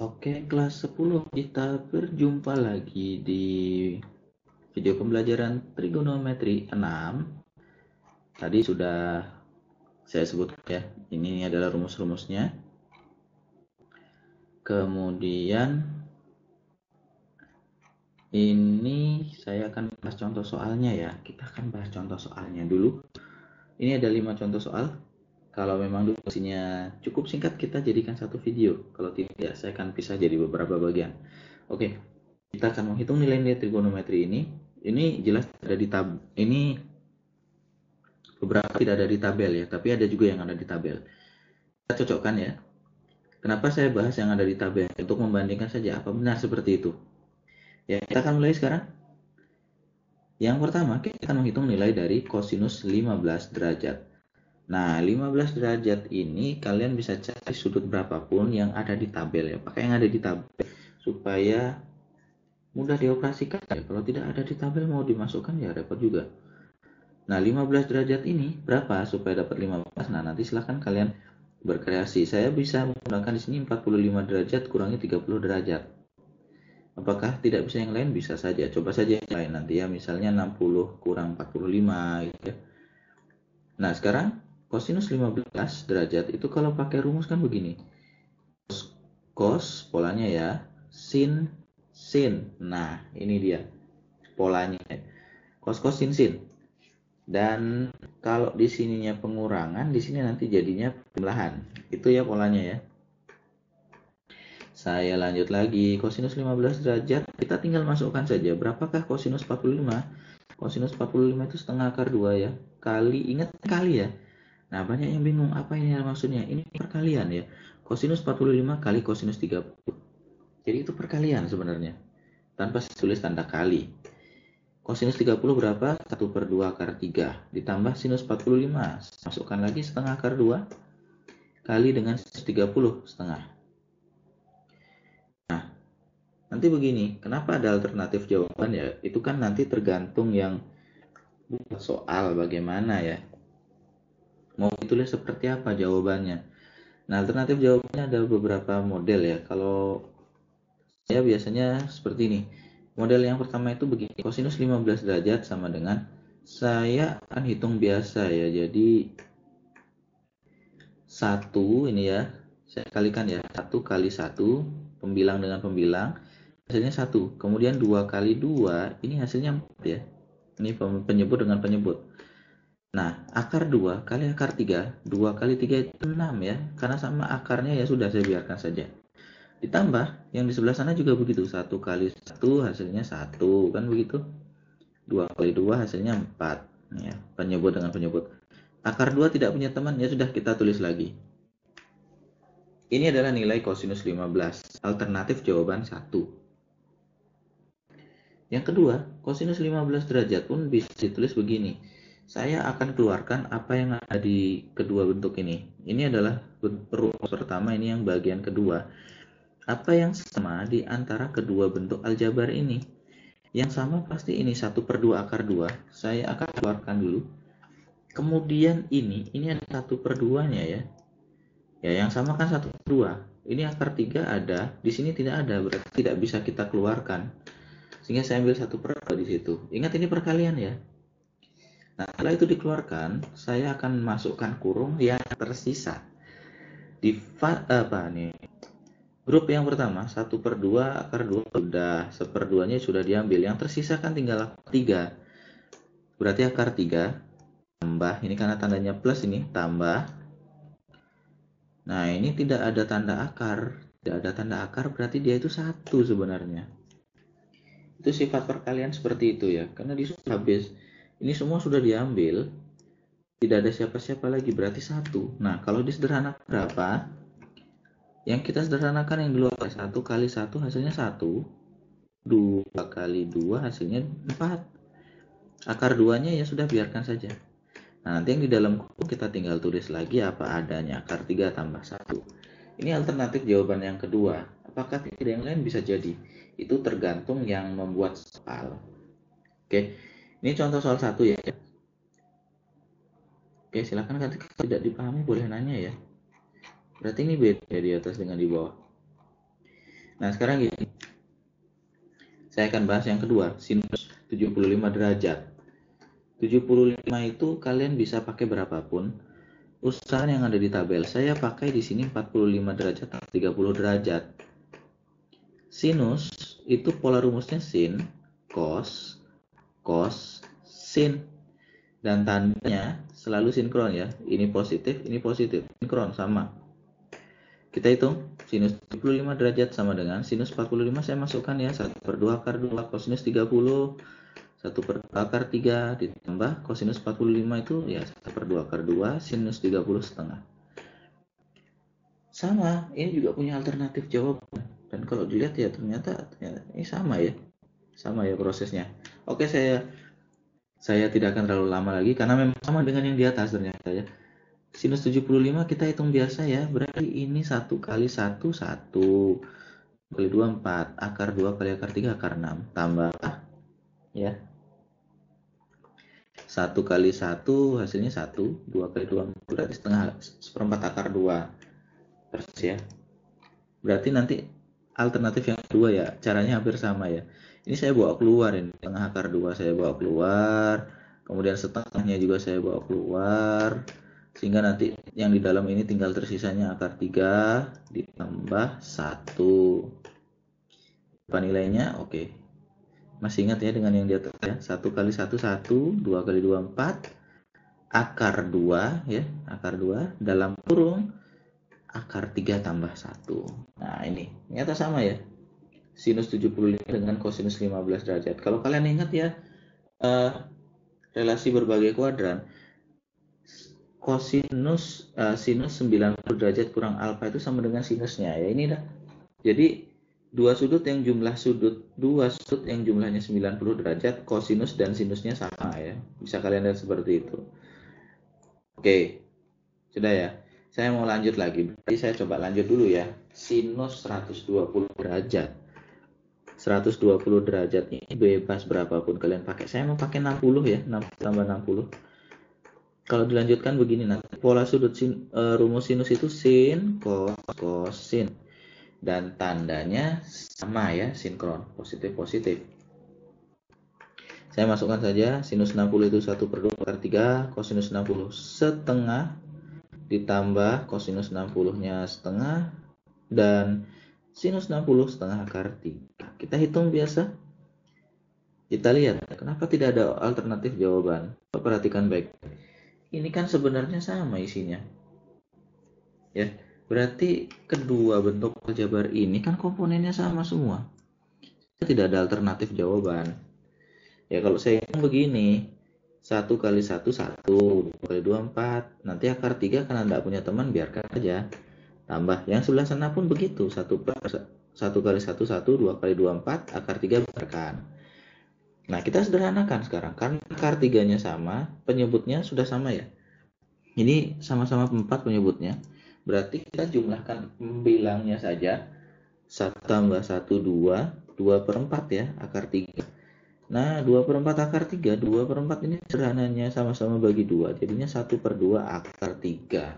Oke, kelas 10 kita berjumpa lagi di video pembelajaran trigonometri 6. Tadi sudah saya sebut ya, ini adalah rumus-rumusnya. Kemudian ini saya akan bahas contoh soalnya ya. Kita akan bahas contoh soalnya dulu. Ini ada 5 contoh soal. Kalau memang durasinya cukup singkat, kita jadikan satu video. Kalau tidak, saya akan pisah jadi beberapa bagian. Oke, kita akan menghitung nilai-nilai trigonometri ini. Ini jelas ada di tab. Ini beberapa tidak ada di tabel ya, tapi ada juga yang ada di tabel. Kita cocokkan ya. Kenapa saya bahas yang ada di tabel? Untuk membandingkan saja apa benar seperti itu. Ya, kita akan mulai sekarang. Yang pertama, kita akan menghitung nilai dari kosinus 15 derajat. Nah, 15 derajat ini kalian bisa cari sudut berapapun yang ada di tabel ya. Pakai yang ada di tabel supaya mudah dioperasikan ya. Kalau tidak ada di tabel mau dimasukkan ya repot juga. Nah, 15 derajat ini berapa supaya dapat 15? Nah, nanti silahkan kalian berkreasi. Saya bisa menggunakan di sini 45 derajat kurangi 30 derajat. Apakah tidak bisa yang lain? Bisa saja. Coba saja yang lain nanti ya. Misalnya 60 kurang 45 gitu ya. Nah, sekarang kosinus 15 derajat itu kalau pakai rumus kan begini. Cos polanya ya, sin sin. Nah, ini dia polanya. Cos sin sin. Dan kalau di sininya pengurangan, di sini nanti jadinya penjumlahan. Itu ya polanya ya. Saya lanjut lagi, kosinus 15 derajat, kita tinggal masukkan saja. Berapakah kosinus 45? Kosinus 45 itu setengah akar 2 ya. Kali, ingat kali ya. Nah, banyak yang bingung, apa ini maksudnya? Ini perkalian ya. Kosinus 45 kali kosinus 30. Jadi itu perkalian sebenarnya. Tanpa tulis tanda kali. Kosinus 30 berapa? 1/2 akar 3. Ditambah sinus 45. Masukkan lagi setengah akar 2. Kali dengan sinus 30 setengah. Nah, nanti begini. Kenapa ada alternatif jawaban ya? Itu kan nanti tergantung yang buat soal bagaimana ya. Mau ditulis seperti apa jawabannya. Nah, alternatif jawabannya ada beberapa model ya. Kalau saya biasanya seperti ini. Model yang pertama itu begini. Kosinus 15 derajat sama dengan saya akan hitung biasa ya. Jadi 1 ini ya. Saya kalikan ya. 1 kali 1. Pembilang dengan pembilang. Hasilnya 1. Kemudian 2 kali 2. Ini hasilnya 4 ya. Ini penyebut dengan penyebut. Nah, akar 2 kali akar 3. 2 kali 3 itu 6 ya. Karena sama akarnya ya sudah saya biarkan saja. Ditambah yang di sebelah sana juga begitu. 1 kali 1 hasilnya 1. Kan begitu. 2 kali 2 hasilnya 4. Ya, penyebut dengan penyebut. Akar 2 tidak punya teman. Ya sudah kita tulis lagi. Ini adalah nilai kosinus 15. Alternatif jawaban 1. Yang kedua, kosinus 15 derajat pun bisa ditulis begini. Saya akan keluarkan apa yang ada di kedua bentuk ini. Ini adalah rumus pertama, ini yang bagian kedua. Apa yang sama di antara kedua bentuk aljabar ini? Yang sama pasti ini 1/2 akar 2. Saya akan keluarkan dulu. Kemudian ini ada 1/2-nya ya. Ya, yang sama kan 1/2. Ini akar 3 ada, di sini tidak ada, berarti tidak bisa kita keluarkan. Sehingga saya ambil 1/2 di situ. Ingat ini perkalian ya. Nah, setelah itu dikeluarkan, saya akan masukkan kurung yang tersisa. Di apa nih? Grup yang pertama 1/2 akar 2 sudah 1/2-nya sudah diambil. Yang tersisa kan tinggal 3. Berarti akar 3 tambah, ini karena tandanya plus ini, tambah. Nah, ini tidak ada tanda akar. Tidak ada tanda akar berarti dia itu 1 sebenarnya. Itu sifat perkalian seperti itu ya. Karena di sudah habis. Ini semua sudah diambil. Tidak ada siapa-siapa lagi berarti 1. Nah, kalau disederhanakan berapa? Yang kita sederhanakan yang dulu 1 kali 1 hasilnya 1. 2 kali 2 hasilnya 4. Akar 2-nya ya sudah biarkan saja. Nah, nanti yang di dalam kurung kita tinggal tulis lagi apa adanya. Akar 3 tambah 1. Ini alternatif jawaban yang kedua. Apakah tidak yang lain bisa jadi? Itu tergantung yang membuat soal. Oke, ini contoh soal 1 ya. Oke, silakan ketika tidak dipahami boleh nanya ya. Berarti ini beda di atas dengan di bawah. Nah, sekarang gini, saya akan bahas yang kedua, sinus 75 derajat. 75 itu kalian bisa pakai berapapun. Usahakan yang ada di tabel. Saya pakai di sini 45 derajat atau 30 derajat. Sinus itu pola rumusnya sin, cos, cos, sin. Dan tandanya selalu sinkron ya. Ini positif, sinkron sama. Kita hitung sinus 75 derajat sama dengan sinus 45, saya masukkan ya, 1/2 akar 2 kosinus 30, 1/2 akar 3 ditambah kosinus 45 itu ya 1/2 akar 2 sinus 30 setengah. Sama, ini juga punya alternatif jawaban. Dan kalau dilihat ya ternyata ini sama ya prosesnya. Oke, saya tidak akan terlalu lama lagi karena memang sama dengan yang di atas ternyata ya. Sinus 75 kita hitung biasa ya, berarti ini 1 kali 1, 1 kali 2, 4, akar 2 kali akar 3, akar 6, tambah ya 1 kali 1 hasilnya 1, 2 kali 2, berarti setengah, 1/4 akar 2 terus ya. Berarti nanti alternatif yang kedua ya, caranya hampir sama ya. Ini saya bawa keluar, ini setengah akar 2 saya bawa keluar, kemudian setengahnya juga saya bawa keluar, sehingga nanti yang di dalam ini tinggal tersisanya akar 3 ditambah 1. Apa nilainya? Oke. Masih ingat ya dengan yang di atas ya? 1 kali 1, 1, 2 kali 2, 4, akar 2 ya, akar 2 dalam kurung akar 3 tambah 1. Nah ini ternyata sama ya, sinus 75 dengan kosinus 15 derajat. Kalau kalian ingat ya, relasi berbagai kuadran, kosinus sinus 90 derajat kurang alfa itu sama dengan sinusnya ya, ini dah. Jadi dua sudut yang jumlahnya 90 derajat, kosinus dan sinusnya sama ya. Bisa kalian lihat seperti itu. Oke, sudah ya. Saya mau lanjut lagi. Berarti saya coba lanjut dulu ya. Sinus 120 derajat. 120 derajat ini bebas berapapun kalian pakai. Saya mau pakai 60 ya, 60 tambah 60. Kalau dilanjutkan begini nanti. Pola sudut rumus sinus itu sin, cos, kosin. Dan tandanya sama ya, sinkron, positif. Saya masukkan saja sinus 60 itu 1/2 akar 3, kosinus 60 setengah ditambah kosinus 60-nya setengah dan sinus 60 setengah akar 3. Kita hitung biasa. Kita lihat kenapa tidak ada alternatif jawaban. Perhatikan baik. Ini kan sebenarnya sama isinya. Ya, berarti kedua bentuk aljabar ini kan komponennya sama semua. Tidak ada alternatif jawaban. Ya kalau saya hitung begini, 1 kali 1, 1, 2 kali 2, 4. Nanti akar 3 karena tidak punya teman, biarkan aja. Tambah, yang sebelah sana pun begitu. 1 kali 1, 1, 2 kali 2, 4, akar 3 biarkan. Nah, kita sederhanakan sekarang. Karena akar 3-nya sama, penyebutnya sudah sama ya. Ini sama-sama 4 penyebutnya. Berarti kita jumlahkan pembilangnya saja. 1 tambah 1, 2. 2/4 ya, akar 3. Nah, 2/4 akar 3. 2/4 ini sederhananya sama-sama bagi 2. Jadinya 1/2 akar 3.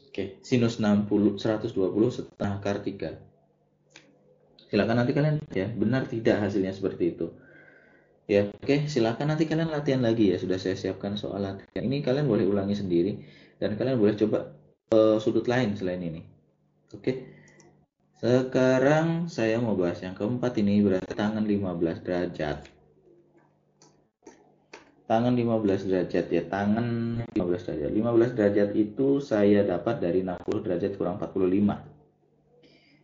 Oke, sinus 120 setengah akar 3. Silakan nanti kalian ya, benar tidak hasilnya seperti itu. Ya, oke, silakan nanti kalian latihan lagi ya. Sudah saya siapkan soal latihan. Ini kalian boleh ulangi sendiri dan kalian boleh coba sudut lain selain ini. Oke. Sekarang saya mau bahas yang keempat, ini berarti tangan 15 derajat. Tangan 15 derajat ya, tangan 15 derajat. 15 derajat itu saya dapat dari 60 derajat kurang 45.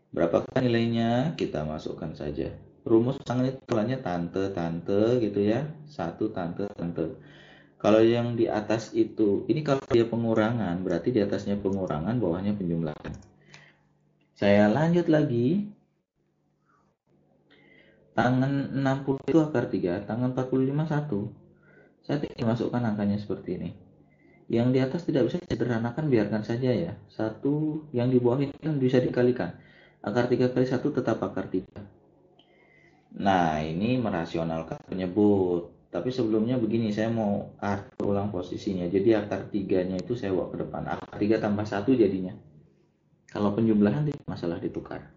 Berapakah nilainya? Kita masukkan saja. Rumus tangan itu polanya tante gitu ya. 1 tante. Kalau yang di atas itu, ini kalau dia pengurangan, berarti di atasnya pengurangan, bawahnya penjumlahan. Saya lanjut lagi. Tangan 60 itu akar 3, tangan 45 1. Saya tinggal masukkan angkanya seperti ini. Yang di atas tidak bisa sederhanakan, biarkan saja ya. 1, yang di bawah ini kan bisa dikalikan. Akar 3 kali 1 tetap akar 3. Nah, ini merasionalkan penyebut. Tapi sebelumnya begini, saya mau ulang posisinya. Jadi akar 3-nya itu saya bawa ke depan. Akar 3 tambah 1 jadinya. Kalau penjumlahan tidak masalah ditukar.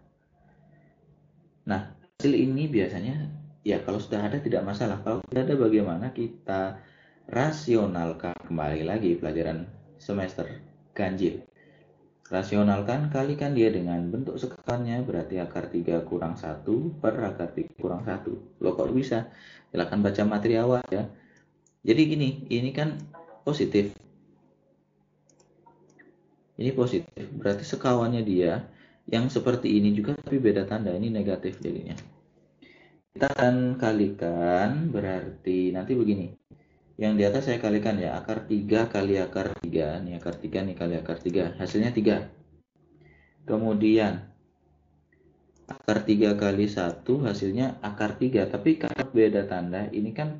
Nah, hasil ini biasanya ya kalau sudah ada tidak masalah. Kalau tidak ada bagaimana kita rasionalkan, kembali lagi pelajaran semester ganjil. Rasionalkan, kalikan dia dengan bentuk sekawannya, berarti akar 3 kurang 1 per akar 3 kurang 1. Loh kok bisa? Silahkan baca materi awal ya. Jadi gini, ini kan positif. Ini positif, berarti sekawannya dia yang seperti ini juga tapi beda tanda, ini negatif jadinya. Kita akan kalikan, berarti nanti begini. Yang di atas saya kalikan ya, akar 3 kali akar 3. Ini akar 3 nih kali akar 3, hasilnya 3. Kemudian akar 3 kali 1 hasilnya akar 3. Tapi karena beda tanda, ini kan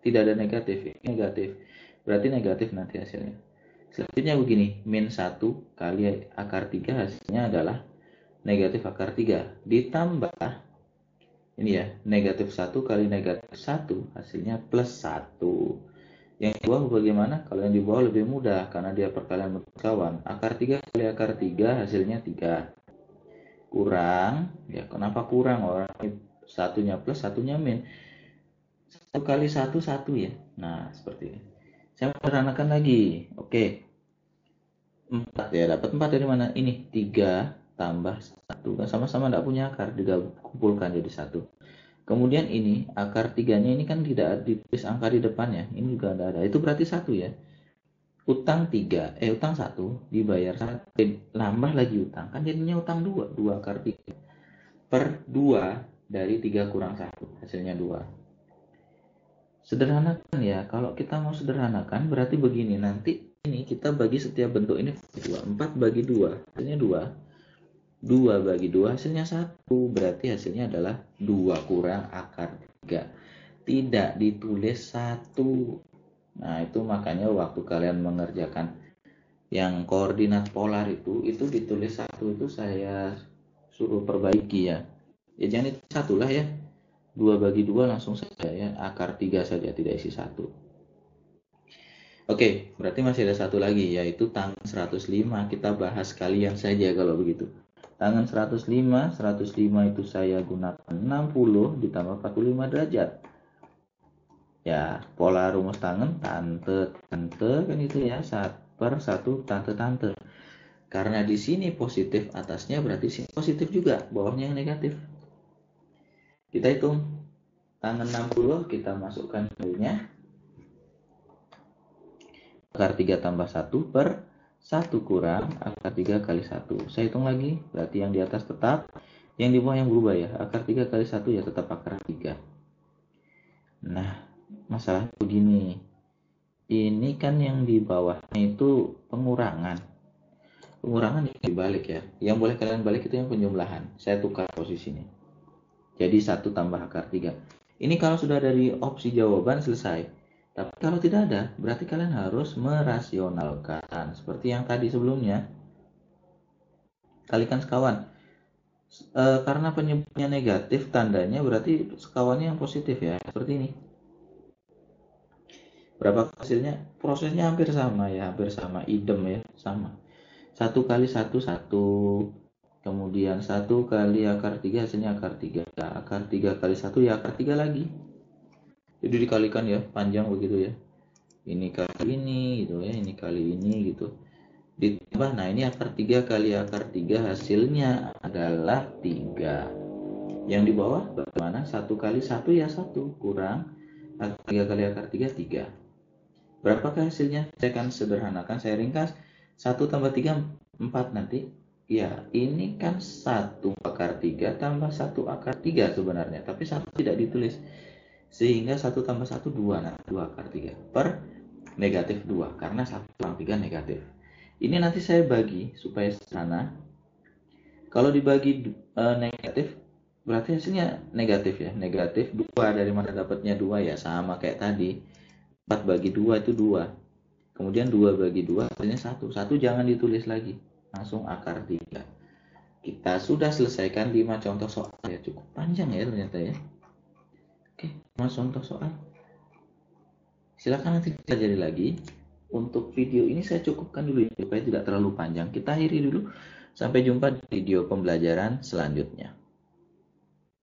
tidak ada negatif, ini negatif. Berarti negatif nanti hasilnya. Selanjutnya begini, min 1 kali akar 3 hasilnya adalah negatif akar 3. Ditambah, ini ya, negatif 1 kali negatif 1 hasilnya plus 1. Yang di bawah bagaimana? Kalau yang di bawah lebih mudah karena dia perkalian kawan. Akar 3 kali akar 3 hasilnya 3. Kurang, ya kenapa kurang? Orang satunya plus, satunya min. 1 kali 1, 1 ya. Nah, seperti ini. Saya sederhanakan lagi. Oke. 4 ya, dapat 4 dari mana? Ini 3 tambah 1. Kan sama-sama tidak punya akar, dikumpulkan jadi 1. Kemudian ini akar 3-nya ini kan tidak ditulis angka di depannya. Ini juga tidak ada. Itu berarti 1 ya. Utang 3, utang 1 dibayar 1, nambah lagi utang. Kan jadinya utang 2, 2 akar 3 per 2 dari 3 kurang 1, hasilnya 2. Sederhanakan ya, kalau kita mau sederhanakan berarti begini, nanti ini kita bagi setiap bentuk ini 2, 4 bagi 2, hasilnya 2. 2 bagi 2 hasilnya 1, berarti hasilnya adalah 2 kurang akar 3. Tidak ditulis 1. Nah, itu makanya waktu kalian mengerjakan yang koordinat polar itu ditulis 1 itu saya suruh perbaiki ya. Ya jangan itu 1 lah ya. 2 bagi 2 langsung saja ya, akar 3 saja, tidak isi 1. Oke, berarti masih ada satu lagi, yaitu tangan 105. Kita bahas sekalian saja kalau begitu. Tangan 105 itu saya gunakan 60 ditambah 45 derajat. Ya, pola rumus tangan tante kan itu ya, 1/1 tante. Karena di sini positif atasnya, berarti sini positif juga, bawahnya yang negatif. Kita hitung. Tangan 60 kita masukkan nilainya. Akar 3 tambah 1 per 1 kurang akar 3 kali 1. Saya hitung lagi, berarti yang di atas tetap, yang di bawah yang berubah ya. Akar 3 kali 1 ya tetap akar 3. Nah, masalahnya begini. Ini kan yang di bawahnya itu pengurangan. Pengurangan dibalik ya. Yang boleh kalian balik itu yang penjumlahan. Saya tukar posisinya. Jadi 1 tambah akar 3. Ini kalau sudah dari opsi jawaban selesai. Tapi kalau tidak ada, berarti kalian harus merasionalkan. Seperti yang tadi sebelumnya. Kalikan sekawan. Karena penyebabnya negatif, tandanya berarti sekawannya yang positif ya. Seperti ini. Berapa hasilnya? Prosesnya hampir sama ya. Hampir sama. Idem ya. Sama. 1 kali 1, 1. Kemudian 1 kali akar 3 hasilnya akar 3. Akar 3 kali 1 ya akar 3 lagi. Jadi dikalikan ya, panjang begitu ya. Ini kali ini gitu ya, ini kali ini gitu. Ditambah, nah ini akar 3 kali akar 3 hasilnya adalah 3. Yang di bawah bagaimana? 1 kali 1 ya 1 kurang akar 3 kali akar 3, 3. Berapakah hasilnya? Saya akan sederhanakan, saya ringkas. 1 tambah 3, 4 nanti. Ya, ini kan 1 akar 3 tambah 1 akar 3 sebenarnya. Tapi 1 tidak ditulis. Sehingga 1 tambah 1, 2. Nah, 2 akar 3 per negatif 2. Karena 1 kurang 3 negatif. Ini nanti saya bagi supaya sederhana. Kalau dibagi negatif, berarti hasilnya negatif ya. Negatif 2, dari mana dapatnya 2 ya? Sama kayak tadi. 4 bagi 2 itu 2. Kemudian 2 bagi 2 hasilnya 1. 1 jangan ditulis lagi. Langsung akar 3. Kita sudah selesaikan 5 contoh soal ya. Cukup panjang ya ternyata ya. Oke, 5 contoh soal. Silakan nanti kita jadi lagi. Untuk video ini saya cukupkan dulu ya, supaya tidak terlalu panjang. Kita akhiri dulu Sampai jumpa di video pembelajaran selanjutnya.